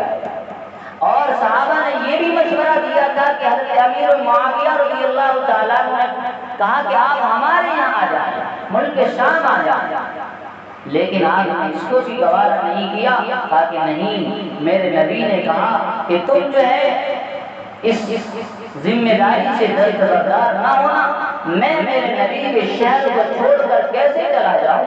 اور صحابہ نے یہ بھی مشورہ دیا تھا کہ حضرت امیر معاویہ رضی اللہ تعالیٰ نے کہا کہ آپ ہمارے یہاں آ جائیں، ملک شام آ جائیں، لیکن آپ نے اس کو بھی گوارا نہیں کیا، کہا کہ نہیں، میرے نبی نے کہا کہ تم جو ہے اس ذمہ داری سے دستبردار نہ ہونا، میں میرے نبی کے شہر کو چھوڑ کر کیسے چلا جاؤں؟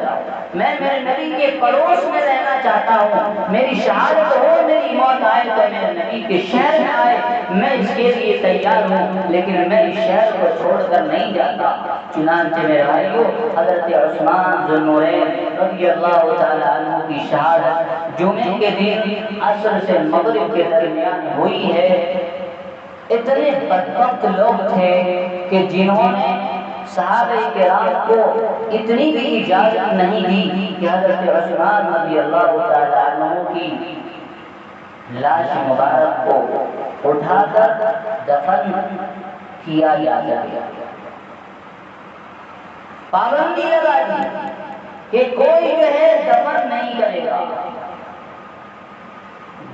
میں میرے نبی کے پڑوس میں رہنا چاہتا ہوں، میری شہادت ہو، میری موت آئے تو میرے نبی کے شہر میں آئے، میں اس کے لیے تیار ہوں، لیکن میں اس شہر کو چھوڑ کر نہیں جاتا۔ چنانچہ میرے بھائیو، حضرت عثمان ذو النورین رضی اللہ تعالیٰ عنہ کی شہادت جمعے کے دن عصر سے مغرب کے درمیان ہوئی ہے۔ اتنے بدبخت لوگ تھے کہ جنہوں نے صحابہ کرام کو اتنی بھی اجازت نہیں دی کہ حضرت عثمان رضی اللہ تعالیٰ عنہ کی لاش مبارک کو اٹھا کر دفن کیا جا سکے۔ پابندی لگا دی کہ کوئی جو ہے دفن نہیں کرے گا۔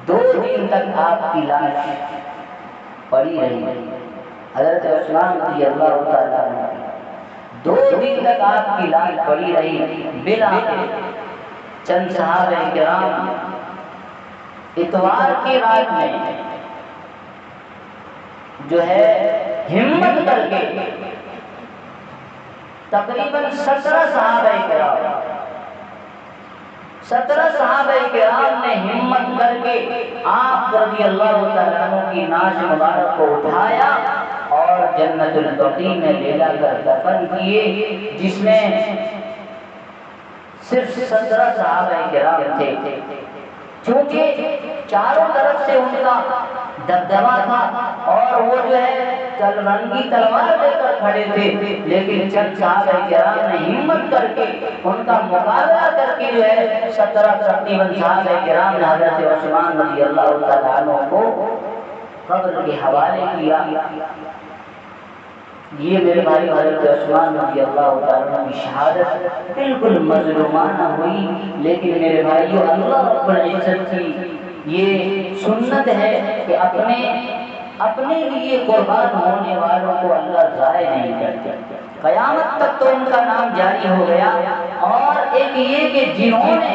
2 دن تک آپ کی لاش پڑی رہی، حضرت عثمان رضی اللہ تعالیٰ عنہ 2 دن تک آپ کی لاش پڑی رہی۔ بلا چند صحابہ کرام اتوار کی رات میں جو ہے ہمت کر کے تقریباً 17 صحابہ کرام نے ہمت کر کے آپ رضی اللہ تعالیٰ عنہ کی ناش مبارک کو اٹھایا اور جنت البقیع میں لے جا کر دفن کیے، جس میں صرف 17 صحابہ کرام تھے۔ چونکہ چاروں طرف سے ان کا دبدبا تھا اور وہ جو ہے رنگی تلوار لے کر کھڑے تھے، لیکن چند صحابہ کرام نے ہمت کر کے ان کا مقابلہ کر کے جو ہے 17 تقریباً صحابہ کرام نے حضرت عثمان رضی اللہ تعالیٰ عنہ کو قبر کے حوالے کیا۔ یہ میرے بھائی حضرت عثمان رضی اللہ تعالیٰ عنہ کی شہادت بالکل مظلومانہ ہوئی، لیکن میرے بھائیو اللہ رب العزت کی یہ سنت ہے کہ اپنے لیے قربان ہونے والوں کو اللہ ضائع نہیں کرتے۔ قیامت تک تو ان کا نام جاری ہو گیا۔ اور ایک یہ کہ جنہوں نے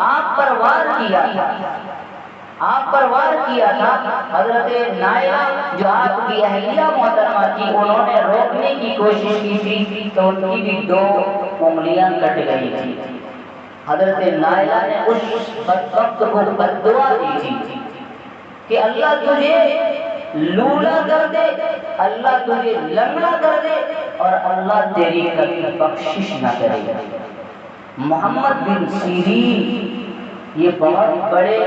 آپ پر وار کیا تھا حضرت نائلہ جو آپ کی اہلیہ محترمہ تھی، انہوں نے روکنے کی کوشش کی تھی تو ان کی بھی 2 انگلیاں کٹ گئی تھی۔ حضرت نائلہ نے اس بدبخت کو بد دعا دی تھی کہ اللہ تجھے لولا کر دے، اللہ تجھے لنگڑا کر دے، اور اللہ تیری کبھی بخشش نہ کرے۔ محمد بن سیرین یہ بہت بڑے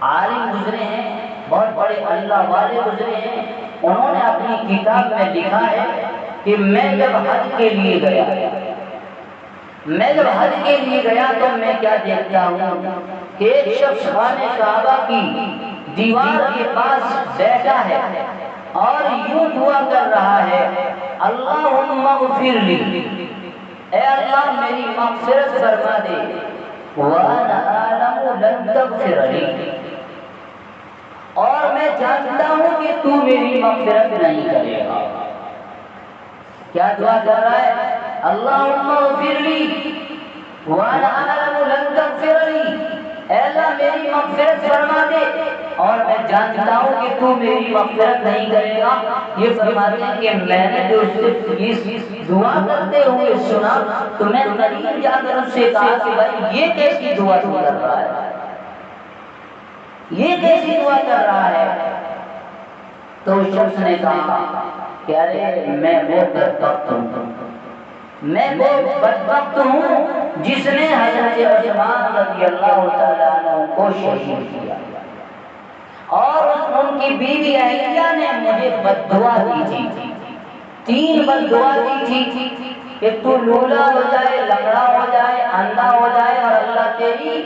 عالم گزرے ہیں، بہت بڑے اللہ والے گزرے ہیں، انہوں نے اپنی کتاب میں لکھا ہے کہ میں جب حج کے لیے گیا تو میں کیا دیکھتا ہوں کہ ایک شخص خانہ کعبہ کی دیوار کے پاس بیٹھا ہے اور یوں دعا کر رہا ہے، اللہم اغفر لی، اے اللہ میری مغفرت فرما دے، وَأَنَا أَعْلَمُ لَن تَغْفِرَ لِي، اور میں جانتا ہوں کہ تو میری مغفرت نہیں کرے گا۔ کیا دعا کر رہا ہے؟ اللہم اغفر لی وَأَنَا أَعْلَمُ لَن تَغْفِرَ لِي، اے اللہ میری مغفرت فرما دے اور میں جانتا ہوں کہ تو میری مغفرت نہیں کرے گا۔ یہ فرماتے ہیں کہ میں نے جو اس دعا کرتے ہوئے سنا تو میں قریب جا کر اس سے کہا کہ بھائی یہ کیسی دعا تو کر رہا ہے، یہ کیسی دعا کر رہا ہے؟ تو اس شخص نے کہا کہ ارے میں وہ بدبخت ہوں، میں وہ بدبخت ہوں جس نے حضرت عثمان رضی اللہ تعالیٰ عنہ کو شہید کیا، اور ان کی بیوی اہلیہ نے مجھے بددعا دی تھی، 3 بددعا دی تھی کہ تو لولا ہو جائے، لنگڑا ہو جائے، اندھا ہو جائے اور اللہ تیری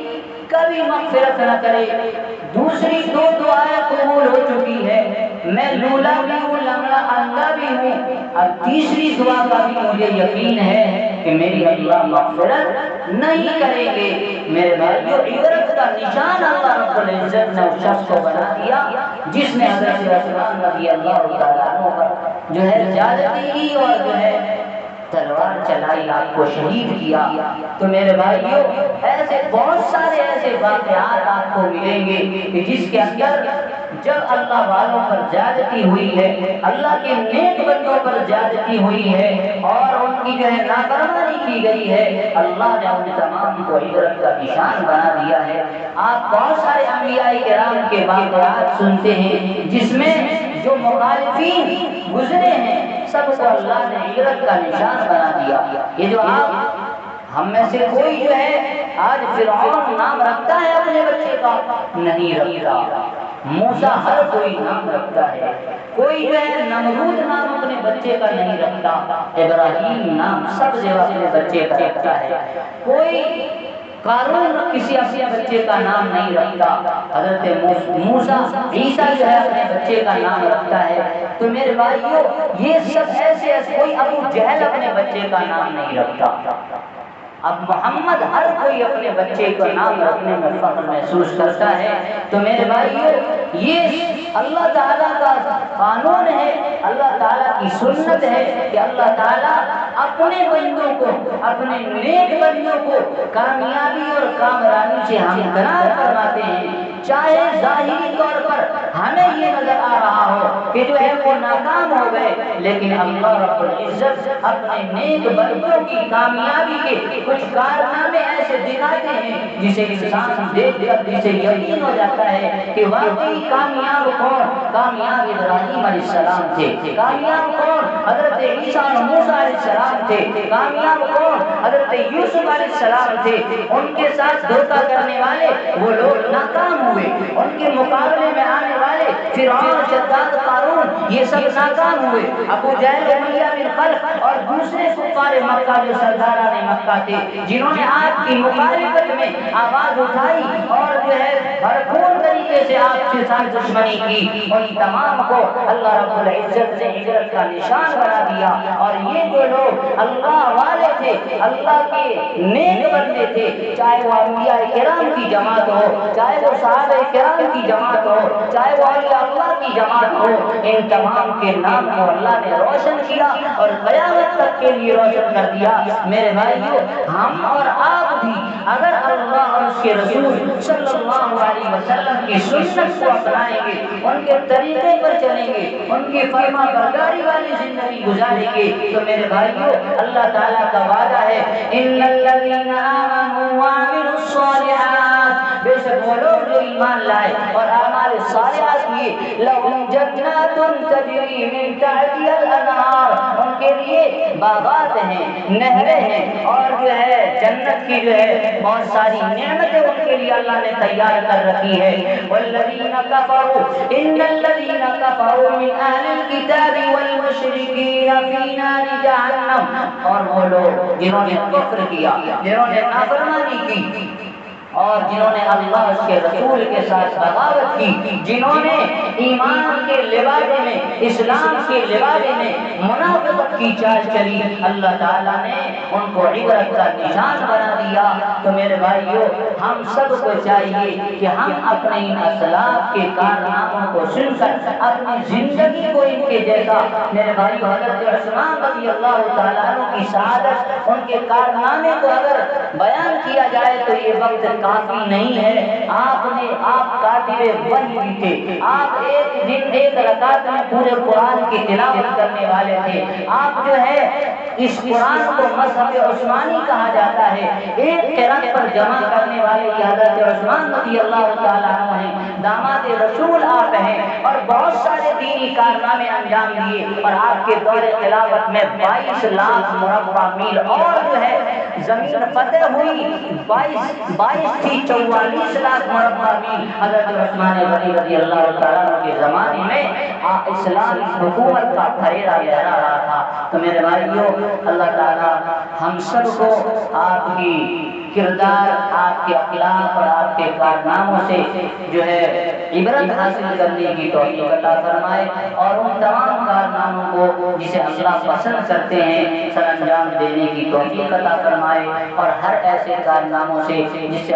کبھی مغفرت نہ کرے۔ دوسری 2 دعائیں قبول ہو چکی ہے، میں لولا بھی ہوں، لنگڑا اندھا بھی ہوں، اب تیسری دعا کا بھی مجھے یقین ہے کہ میری اللہ مغفرت نہیں کریں گے۔ میرے بھائیو، عبرت کا نشان اللہ رب العزت نے اس شخص کو بنا دیا جس نے حضرت عثمان رضی اللہ تعالیٰ عنہ پر جو ہے زیادتی کی اور جو ہے تلوار چلائی، آپ کو شہید کیا۔ تو میرے بھائیو، ایسے بہت سارے ایسے واقعات آپ کو ملیں گے کہ جس کے اندر جب اللہ والوں پر زیادتی ہوئی ہے، اللہ کے نیک بندوں پر زیادتی ہوئی ہے اور ان کی جو ہے نافرمانی کی گئی ہے، اللہ نے ان تمام کو عبرت کا نشان بنا دیا ہے۔ آپ بہت سارے انبیاء کرام کے واقعات سنتے ہیں جس میں جو مخالفین گزرے ہیں سب کو اللہ نے عبرت کا نشان بنا دیا۔ یہ جو آپ ہم میں سے کوئی جو ہے آج فرعون نام رکھتا ہے اپنے بچے کا؟ نہیں رکھتا۔ موسیٰ ہر کوئی نام رکھتا ہے، کوئی جو ہے نمرود نام اپنے بچے کا نہیں رکھتا، ابراہیم نام سب جگہ اپنے بچے کا رکھتا ہے، کوئی قارون کسی اپنے بچے کا نام نہیں رکھتا، حضرت موسیٰ عیسیٰ جو ہے اپنے بچے کا نام رکھتا ہے۔ تو میرے بھائیو، یہ سب ایسے کوئی ابو جہل اپنے بچے کا نام نہیں رکھتا۔ اب محمد ہر کوئی اپنے بچے کا نام رکھنے میں فخر محسوس کرتا ہے۔ تو میرے بھائیو، یہ اللہ تعالیٰ کا قانون ہے، اللہ تعالیٰ کی سنت ہے کہ اللہ تعالیٰ اپنے بندوں کو، اپنے نیک بندوں کو کامیابی اور کامرانی سے ہمکنار فرماتے ہیں، چاہے ظاہری طور پر ہمیں یہ نظر آ رہا ہو کہ جو ہے وہ ناکام ہو گئے، لیکن اللہ رب العزت اپنے نیک بندوں کی کامیابی کے کچھ کارنامے ایسے دکھاتے ہیں جسے انسان دیکھ کر جسے یقین ہو جاتا ہے کہ واقعی کامیاب کون؟ کامیاب ابراہیم علیہ السلام تھے۔ کامیاب کون؟ حضرت عیسیٰ اور موسیٰ علیہ السلام تھے۔ کامیاب کون؟ حضرت یوسف علیہ السلام تھے۔ ان کے ساتھ دھوکہ کرنے والے وہ لوگ ناکام ہوئے، ان کے مقابلے میں آنے والے فرعون، شداد، قارون یہ سب ناکام ہوئے۔ ابو جہل، امیہ بن خلف اور دوسرے کفار مکہ جو سرداران مکہ تھے جنہوں نے آپ کی مخالفت میں آواز اٹھائی اور جو ہے بھرپور طریقے سے آپ کے ساتھ دشمنی کی، ان تمام کو اللہ رب العزت نے عبرت کا نشان بنا دیا۔ اور یہ جو لوگ اللہ والے تھے، اللہ کے نیک بندے تھے، چاہے وہ انبیاء کرام کی جماعت ہو، چاہے وہ صحابہ کرام کی جماعت ہو، چاہے وہ اولیاء اللہ کی جماعت ہو، ان تمام کے نام کو اللہ نے روشن کیا اور قیامت تک کے لیے روشن کر دیا۔ میرے بھائیو، ہم اور آپ بھی اگر اللہ اور اس کے رسول صلی اللہ علیہ وسلم کی سنت کو اپنائیں گے، ان کے طریقے پر چلیں گے، ان کی فرما برداری والی زندگی گزاریں گے، تو میرے بھائیو اللہ تعالیٰ کا وعدہ ہے، ان الذین آمنوا وعملوا الصالحات، بے شک وہ لوگ جو ایمان لائے اور اعمال صالحات کیے، لہم جنات تجری من تحتها الانہار، ان کے لیے باغات ہیں، نہریں ہیں اور جو ہے جنت کی جو ہے بہت ساری نعمتیں ان کے لیے اللہ نے تیار کر رکھی ہے۔ والذین کفروا ان الذین کفروا كفروا من أهل الكتاب والمشركين في نار جہنم. اور وہ لوگ جنہوں نے کفر کیا، جنہوں نے نافرمانی کی، اور جنہوں نے اللہ اس کے رسول کے ساتھ بغاوت کی، جنہوں نے ایمان کے لبادے میں، اسلام کے لبادے میں منافقت کی چال چلی، اللہ تعالیٰ نے ان کو عبرت کا نشان بنا دیا. تو میرے بھائیو، ہم سب کو چاہیے کہ ہم اپنے ان اسلاف کے کارناموں کو سن کر اپنی زندگی کو ان کے جیسا، میرے بھائی حضرت عثمان رضی اللہ تعالیٰ عنہ کی شہادت، ان کے کارنامے کو اگر بیان کیا جائے تو یہ وقت کافی نہیں ہے. آپ کاتب وحی بھی تھے، آپ ایک دن ایک رکعت میں پورے قرآن کی تلاوت کرنے والے تھے. آپ جو ہے اس قرآن کو مصحف عثمانی کہا جاتا ہے، ایک قرآن پر جمع کرنے والے حضرت عثمان رضی اللہ تعالیٰ عنہ ہیں. داماد رسول آپ ہیں اور بہت سارے دینی کارنامے انجام دیے، اور آپ کے دور خلافت میں 22 لاکھ مربع میل اور جو ہے زمین فتح ہوئی. 22 تھی 44 لاکھ مربع میل حضرت عثمان غنی رضی اللہ تعالیٰ عنہ کے زمانے میں اسلامی حکومت کا پھریرا لہرا رہا تھا. تو میرے بھائیو، اللہ تعالیٰ ہم سب کو آپ کی کردار، آپ کے اخلاق اور آپ کے کارناموں سے جو ہے عبرت حاصل کرنے کی توفیق عطا فرمائے، اور ان تمام کارناموں کو جسے اللہ پسند کرتے ہیں سر انجام دینے کی توفیق عطا فرمائے، اور ہر ایسے کارناموں سے جس سے